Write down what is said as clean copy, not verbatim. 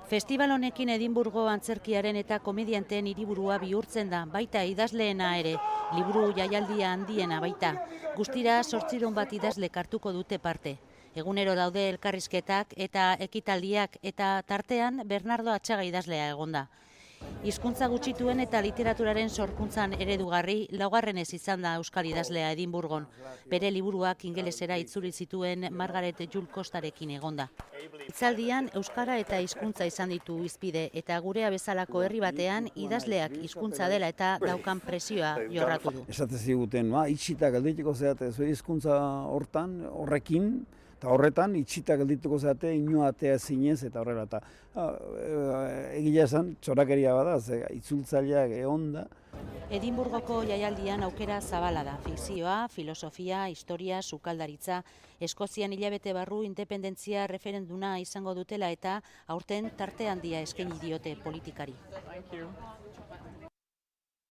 Festival honekin Edinburgo antzerkiaren eta komedianteen hiriburua bihurtzen da, baita idazleena ere, liburu jaialdia handiena baita. Guztira 800 bat idazlek hartuko dute parte. Egunero daude elkarrizketak eta ekitaldiak eta tartean Bernardo Atxaga idazlea egonda. Hizkuntza gutxituen eta literaturaren sorkuntzan eredugarri laugarrenez izan da euskal idazlea Edinburgon. Bere liburuak ingelesera itzuli zituen Margaret Jule Costarekin egonda. Hitzaldian euskara eta hizkuntza izan ditu hizpide eta gurea bezalako herri batean idazleak hizkuntza dela eta daukan presioa jorratu du. Esate ziguten, itxita geldituko zeate zure hizkuntza horrekin, eta horretan itxita geldituko zeate inoatea zinez eta horrela. Egia esan, txorakeria bada, itzultzaileak egon da. Edinburgoko jaialdian aukera zabala da. Fikzioa, filosofia, historia, sukaldaritza, Eskozian hilabete barru independentzia referenduna izango dutela eta aurten tarte handia eskaini diote politikari.